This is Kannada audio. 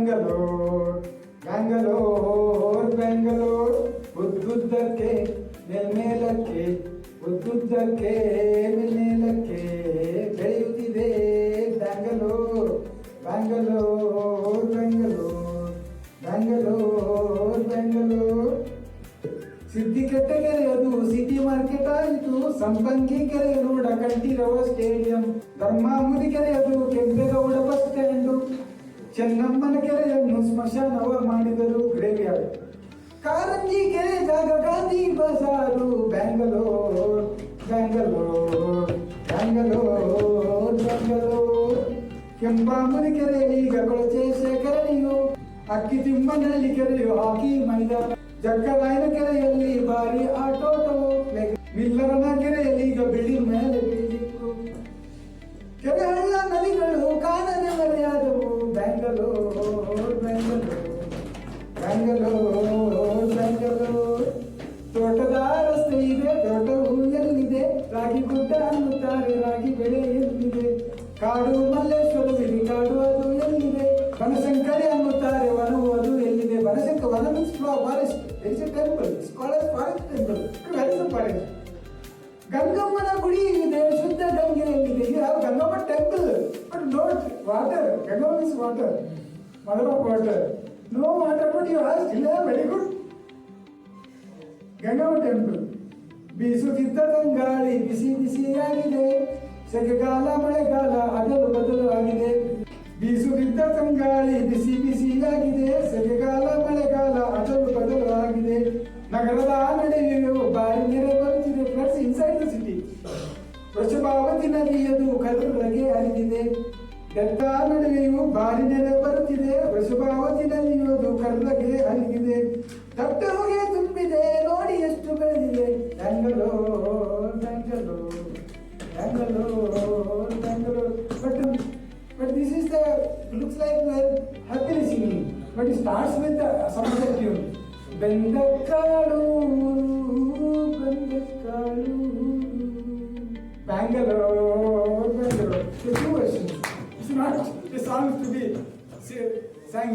ಬ್ಯಾಂಗಲೋರ್ ಬ್ಯಾಂಗಲೋರ್ ಬ್ಯಾಂಗಲೋರ್ ಉದ್ದುದ್ದಕ್ಕೆ ಮೇಲ್ಮೇಲಕ್ಕೆ ಉದ್ದುದ್ದಕ್ಕೆ ಮೇಲ್ಮೇಲಕ್ಕೆ ಬೆಳೆಯುತ್ತಿದೆ ಬ್ಯಾಂಗಲೋರ್ ಬ್ಯಾಂಗಲೋರ್ ಬ್ಯಾಂಗಲೋರ್ ಬ್ಯಾಂಗಲೋರ್ ಬ್ಯಾಂಗಲೋರ್ ಸಿದ್ದಿಕೆಟ್ಟೆಗೆರೆ ಅದು ಸಿಟಿ ಮಾರ್ಕೆಟ್ ಆಯಿತು. ಸಂಪಂಗಿ ಕೆರೆ ನೋಡ ಕಂಠೀರವ ಸ್ಟೇಡಿಯಂ. ಧರ್ಮಾಮುದಿ ಕೆರೆ ಅದು ಕೆಂಪೇಗೌಡ ಬಸ್ ಸ್ಟ್ಯಾಂಡು. ಚೆನ್ನಮ್ಮನ ಕೆರೆಯನ್ನು ಸ್ಮಶಾನವ ಮಾಡಿದರು ಗ್ರೇವ್ಯಾರ್ಡ್. ಕಾರಂಜಿ ಕೆರೆ ಜಾಗ ಗಾಂಧಿ ಬಜಾರು. ಬ್ಯಾಂಗಲೋರ್ ಬ್ಯಾಂಗಲೋರ್ ಬ್ಯಾಂಗಲೋರ್ ಬ್ಯಾಂಗಲೋರ್ ಕೆಂಪಾಮುದಿ ಕೆರೆ ಈಗ ಕೊಳಚೆ ಶೇಖರಣೆಯು. ಅಕ್ಕಿ ತಿಮ್ಮನಹಳ್ಳಿ ಕೆರೆಯು ಹಾಕಿ ಮೈದಾನ. ಜಕ್ಕರಾಯನ ಕೆರೆಯಲ್ಲಿ ಭಾರಿ ಆಟೋಟವು. ಮಿಲ್ಲರನ ಕೆರೆಯಲ್ಲಿ ಈಗ ಬಿಲ್ಡಿಂಗ್ ಮೇಲೆ ಬಿಲ್ಡಿಂಗು. ಕೆರೆಹಳ್ಳ ನದಿಗಳು ಕಾಣದೆ ಮರೆಯಾದವು. ಬ್ಯಾಂಗಲೋರ್ ಬ್ಯಾಂಗಲೋರ್ ಬ್ಯಾಂಗಲೋರ್ ಬ್ಯಾಂಗಲೋರ್ ತೋಟದ ರಸ್ತೆ ಇದೆ, ತೋಟವು ಎಲ್ಲಿದೆ? ರಾಗಿ ಗುಡ್ಡ ಅನ್ನುತ್ತಾರೆ, ರಾಗಿ ಬೆಳೆ ಎಲ್ಲಿದೆ? ಕಾಡು ಮಲ್ಲೇಶ್ವರವಿದೆ, ಕಾಡು ಅದು ಎಲ್ಲಿದೆ? ಬನಶಂಕರಿ ಅನ್ನುತ್ತಾರೆ, ವನವು ಅದು ಎಲ್ಲಿದೆ? ಬನಶಂಕರಿ ವನ means forest. There is a temple. It's called as forest temple. Where is the forest? ಗಂಗಮ್ಮನ ಗುಡಿ ಇದೆ, ಶುದ್ಧ ಗಂಗೆ ಎಲ್ಲಿದೆ? You have Gangamma temple, but not water. Gangama means water, mother of water. No water, but you are still very good. Gangamma temple. ಬೀಸುತ್ತಿದ್ದ ತಂಗಾಳಿ ಬಿಸಿ ಬಿಸಿಯಾಗಿದೆ. ಸೆಕೆಗಾಲ ಮಳೆಗಾಲ ಅದಲು ಬದಲು ಆಗಿದೆ. ಬೀಸುತ್ತಿದ್ದ ತಂಗಾಳಿ ಬಿಸಿ ಬಿಸಿಯಾಗಿದೆ. ಸೆಕೆಗಾಲ ಮಳೆಗಾಲ ಅದಲು ಬದಲು ಆಗಿದೆ. ನಗರದ ನಡುವೆಯೂ ಭಾರಿ ನೆರೆ ಬರುತ್ತಿದೆ. Floods inside the city. Vrishabhavati ನದಿಯದು ಕರ್ರಗೆ ಹರಿದಿದೆ. ಬೆಟ್ಟ ನಡುವೆಯೂ ಭಾರಿ ನೆರೆ ಬರುತ್ತಿದೆ. ವೃಷಭಾವತಿ ನದಿಯದು ಕರ್ರಗೆ ಹರಿದಿದೆ. ದಟ್ಟ ಹೊಗೆ ತುಂಬಿದೆ, ನೋಡಿ ಎಷ್ಟು ಬೆಳೆದಿದೆ. Bangalore Bangalore Bangalore Bangalore. But this is the looks like happily singing, but it starts with some other tune. Bendakalu Bendakalu Bangalore Bangalore. The two versions. It's not a song to be sang.